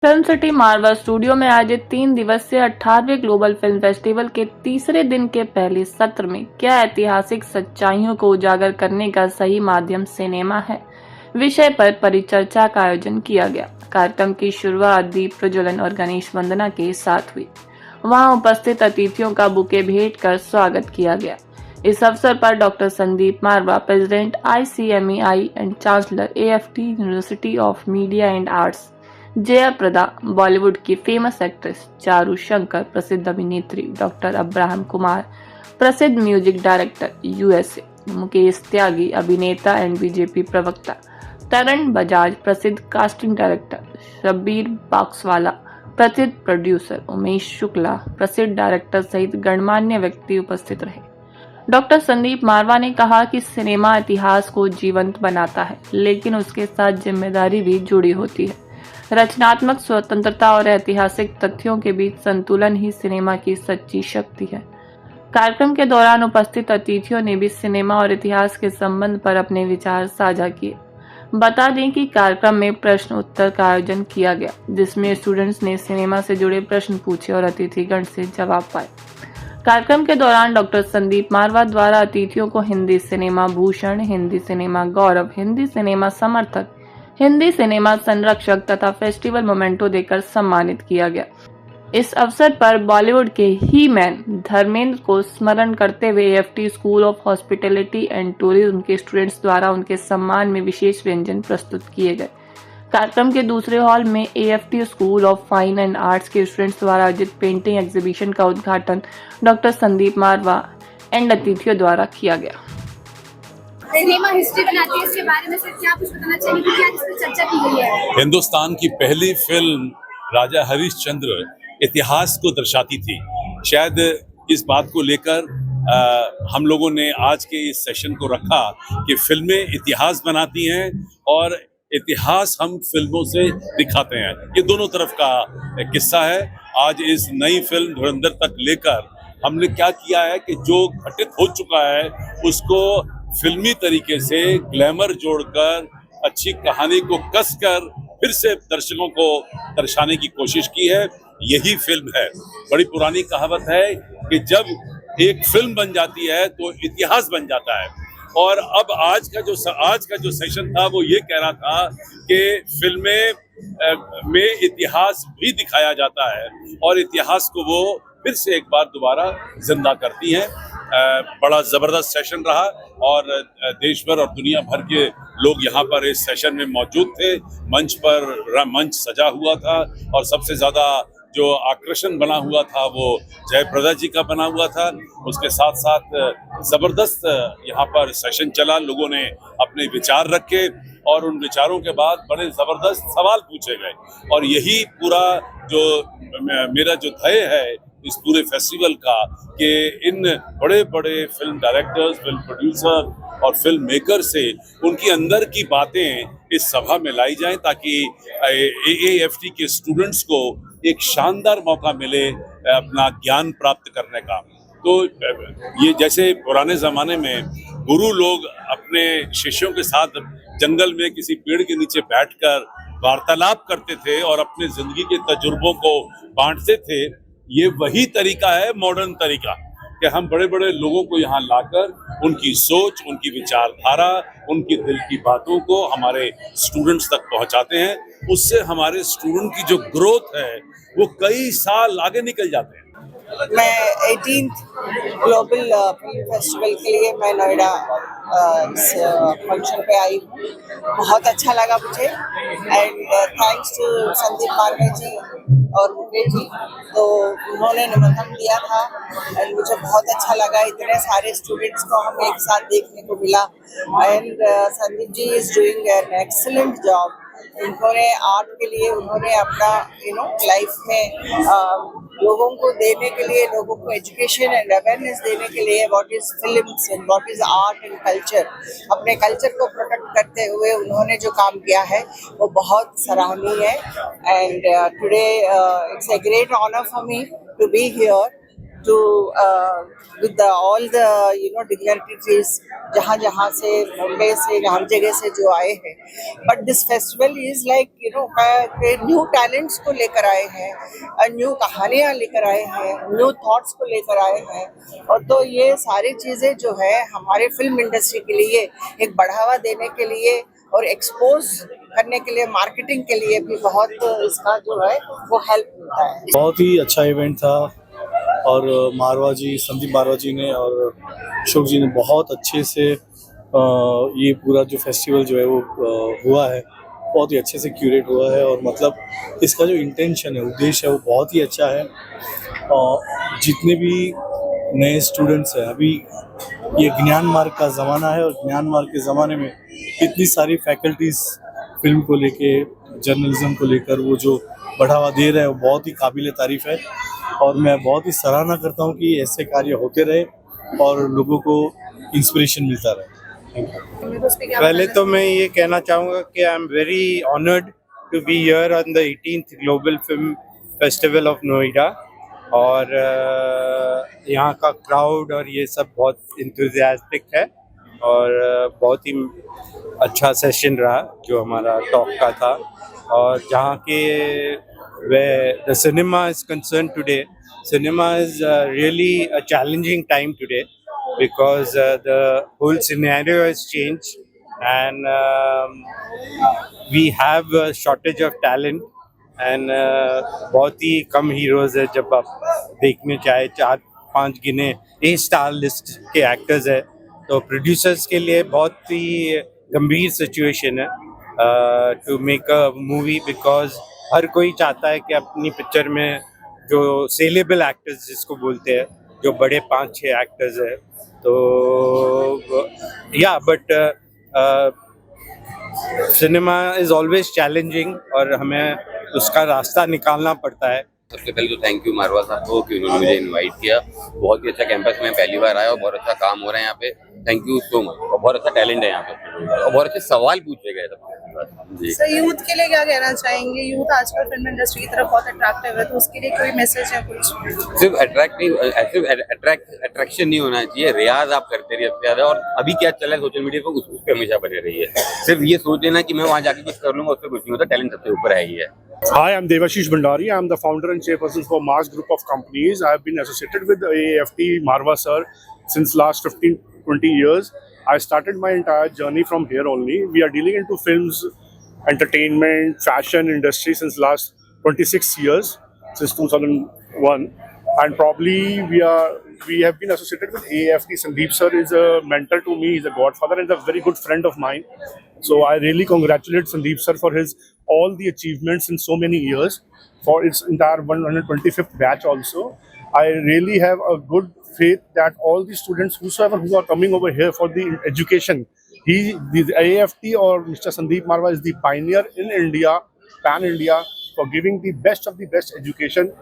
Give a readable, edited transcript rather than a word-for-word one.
Film city Marvel studio में आयोजित 3 दिवसीय 18वें ग्लोबल फिल्म फेस्टिवल के तीसरे दिन के पहले सत्र में क्या ऐतिहासिक सच्चाइयों को उजागर करने का सही माध्यम सिनेमा है विषय पर परिचर्चा का आयोजन किया गया। कार्यक्रम की शुरुआत दीप प्रज्वलन और गणेश वंदना के साथ हुई। वहां उपस्थित अतिथियों का बुके भेंट कर स्वागत किया गया। इस अवसर पर doctor Sandeep Marwah, president ICMEI and chancellor AFT university of media and arts, Jayaprada, Bollywood की फेमस एक्ट्रेस चारू शंकर, प्रसिद्ध अभिनेत्री डॉक्टर अब्राहम कुमार, प्रसिद्ध म्यूजिक डायरेक्टर USA मुकेश त्यागी, अभिनेता एंड बीजेपी प्रवक्ता तरण बजाज, प्रसिद्ध कास्टिंग डायरेक्टर शब्बीर बाक्सवाला, प्रसिद्ध प्रोड्यूसर उमेश शुक्ला, प्रसिद्ध डायरेक्टर सहित गणमान्य व्यक्ति उपस्थित रहे। डॉक्टर संदीप मारवा ने कहा कि सिनेमा इतिहास को जीवंत बनाता है, लेकिन उसके साथ जिम्मेदारी भी जुड़ी होती है। रचनात्मक स्वतंत्रता और ऐतिहासिक तथ्यों के बीच संतुलन ही सिनेमा की सच्ची शक्ति है। कार्यक्रम के दौरान उपस्थित अतिथियों ने भी सिनेमा और इतिहास के संबंध पर अपने विचार साझा किए। बता दें कि कार्यक्रम में प्रश्न उत्तर का आयोजन किया गया, जिसमें स्टूडेंट्स ने सिनेमा से जुड़े प्रश्न पूछे और अतिथिगण से जवाब पाए। कार्यक्रम के दौरान डॉक्टर संदीप मारवा द्वारा अतिथियों को हिंदी सिनेमा भूषण, हिंदी सिनेमा गौरव, हिंदी सिनेमा समर्थक, हिंदी सिनेमा संरक्षक तथा फेस्टिवल मोमेंटो देकर सम्मानित किया गया। इस अवसर पर बॉलीवुड के ही मैन धर्मेंद्र को स्मरण करते हुए AFT school of hospitality and tourism के स्टूडेंट्स द्वारा उनके सम्मान में विशेष व्यंजन प्रस्तुत किए गए। कार्यक्रम के दूसरे हॉल में AFT school of fine and arts के स्टूडेंट्स द्वारा आयोजित पेंटिंग एग्जीबिशन का उद्घाटन डॉक्टर संदीप मारवा एंड अतिथियों द्वारा किया गया। सिनेमा हिस्ट्री बनाती है, इसके बारे में सर क्या कुछ बताना चाहिए, क्या इस पर चर्चा की गई है? हिंदुस्तान की पहली फिल्म राजा हरिश्चंद्र इतिहास को दर्शाती थी। शायद इस बात को लेकर हम लोगों ने आज के इस सेशन को रखा कि फिल्में इतिहास बनाती हैं और इतिहास हम फिल्मों से दिखाते हैं। ये दोनों तरफ का किस्सा है। आज इस नई फिल्म धुरंधर तक लेकर हमने क्या किया है कि जो घटित हो चुका है उसको फिल्मी तरीके से ग्लैमर जोड़कर अच्छी कहानी को कसकर फिर से दर्शकों को दर्शाने की कोशिश की है। यही फिल्म है। बड़ी पुरानी कहावत है कि जब एक फिल्म बन जाती है तो इतिहास बन जाता है। और अब आज का जो सेशन था वो ये कह रहा था कि फिल्में में इतिहास भी दिखाया जाता है और इतिहास को वो फिर से एक बार दोबारा जिंदा करती हैं। बड़ा जबरदस्त सेशन रहा और देश भर और दुनिया भर के लोग यहाँ पर इस सेशन में मौजूद थे। मंच सजा हुआ था और सबसे ज्यादा जो आकर्षण बना हुआ था वो जयप्रदा जी का बना हुआ था। उसके साथ साथ जबरदस्त यहाँ पर सेशन चला। लोगों ने अपने विचार रखे और उन विचारों के बाद बड़े जबरदस्त सवाल पूछे गए। और यही पूरा जो मेरा जो ध्येय है इस पूरे फेस्टिवल का कि इन बड़े बड़े फिल्म डायरेक्टर्स, फिल्म प्रोड्यूसर और फिल्म मेकर से उनकी अंदर की बातें इस सभा में लाई जाएं ताकि AAFT के स्टूडेंट्स को एक शानदार मौका मिले अपना ज्ञान प्राप्त करने का। तो ये जैसे पुराने जमाने में गुरु लोग अपने शिष्यों के साथ जंगल में किसी पेड़ के नीचे बैठकर वार्तालाप करते थे और अपने जिंदगी के तजुर्बों को बांटते थे, ये वही तरीका है, मॉडर्न तरीका, कि हम बड़े बड़े लोगों को यहाँ लाकर उनकी सोच, उनकी विचारधारा, उनकी दिल की बातों को हमारे स्टूडेंट्स तक पहुँचाते हैं। उससे हमारे स्टूडेंट की जो ग्रोथ है वो कई साल आगे निकल जाते हैं। मैं 18th ग्लोबल फिल्म फेस्टिवल के लिए मैं नोएडा इस फंक्शन पे आई हूँ। बहुत अच्छा लगा मुझे एंड थैंक्स टू संदीप मारवा जी और मुकेश जी, तो उन्होंने निमंत्रण दिया था एंड मुझे बहुत अच्छा लगा। इतने सारे स्टूडेंट्स को हम एक साथ देखने को मिला and Sandeep ji is doing an excellent job. उन्होंने आर्ट के लिए उन्होंने अपना लाइफ में लोगों को देने के लिए, लोगों को एजुकेशन एंड अवेयरनेस देने के लिए what is films and what is art and culture, अपने कल्चर को प्रोटेक्ट करते हुए उन्होंने जो काम किया है वो बहुत सराहनीय है। And today it's a great honour for me to be here to with all the dignitaries जहाँ से मुंबई से हर जगह से जो आए हैं, but this festival is like new talents को लेकर आए हैं, न्यू कहानियाँ लेकर आए हैं, न्यू थॉट्स को लेकर आए हैं, और तो ये सारी चीज़ें जो है हमारे फिल्म इंडस्ट्री के लिए एक बढ़ावा देने के लिए और एक्सपोज करने के लिए, मार्केटिंग के लिए भी बहुत इसका जो है वो हेल्प मिलता है। बहुत ही अच्छा इवेंट था और मारवा जी, संदीप मारवा जी ने और अशोक जी ने बहुत अच्छे से ये पूरा जो फेस्टिवल जो है वो हुआ है, बहुत ही अच्छे से क्यूरेट हुआ है। और मतलब इसका जो इंटेंशन है, उद्देश्य है, वो बहुत ही अच्छा है। जितने भी नए स्टूडेंट्स हैं, अभी ये ज्ञान मार्ग का ज़माना है और ज्ञान मार्ग के ज़माने में इतनी सारी फैकल्टीज़ फिल्म को लेके, जर्नलिज्म को लेकर वो जो बढ़ावा दे रहे हैं, वो बहुत ही काबिल तारीफ़ है। और मैं बहुत ही सराहना करता हूँ कि ऐसे कार्य होते रहे और लोगों को इंस्पिरेशन मिलता रहे। पहले तो मैं ये कहना चाहूँगा कि I am very honoured to be here on the 18th global film festival of Noida. और यहाँ का क्राउड और ये सब बहुत इंथुजियास्टिक है और बहुत ही अच्छा सेशन रहा जो हमारा टॉक का था। और जहाँ के where the cinema is concerned today, cinema is really a challenging time today because the whole scenario has changed and we have a shortage of talent and बहुत ही कम हीरोज है। जब आप देखने चाहे 4-5 गिने ए स्टार लिस्ट के एक्टर्स है, तो प्रोड्यूसर्स के लिए बहुत ही गंभीर सिचुएशन है to make a movie, because हर कोई चाहता है कि अपनी पिक्चर में जो सेलेबल एक्टर्स जिसको बोलते हैं, जो बड़े 5-6 एक्टर्स हैं, तो या but cinema is always challenging और हमें उसका रास्ता निकालना पड़ता है। सबसे पहले तो थैंक यू मारवा साहब को कि उन्होंने मुझे इनवाइट किया। बहुत ही अच्छा कैंपस में पहली बार आया और बहुत अच्छा काम हो रहा है यहाँ पे। Thank you so much. और बहुत अच्छा टैलेंट है यहाँ पे और बहुत अच्छे सवाल पूछे गए सबसे जी। सर, यूथ के लिए क्या कहना चाहेंगे? यूथ आजकल फिल्म इंडस्ट्री की तरफ बहुत अट्रैक्टिव है, तो उसके लिए कोई मैसेज है कुछ? सिर्फ अट्रैक्शन नहीं होना चाहिए, रियाज आप करते रहिए सबसे ज्यादा। और अभी क्या चल रहा है सोशल मीडिया पर, उस पर हमेशा बने रहिए। सिर्फ ये सोच लेना कि मैं वहाँ जाके कुछ कर लूंगा, उस पर कुछ नहीं होता। टैलेंट सबसे ऊपर है ही है। Hi, I'm Devashish Bhandari. I'm the founder and chairperson for Mars Group of Companies. I have been associated with AAFT Marwa sir since last 15-20 years. I started my entire journey from here only. We are dealing into films, entertainment, fashion industry since last 26 years, since 2001. And probably we have been associated with AAFT. Sandeep sir is a mentor to me. He's a godfather and a very good friend of mine. So I really congratulate Sandeep sir for his all the achievements in so many years, for its entire 125th batch also. I really have a good faith that all the students whosoever who are coming over here for the education, the AAFT or Mr. Sandeep Marwa is the pioneer in India, pan India, for giving the best of the best education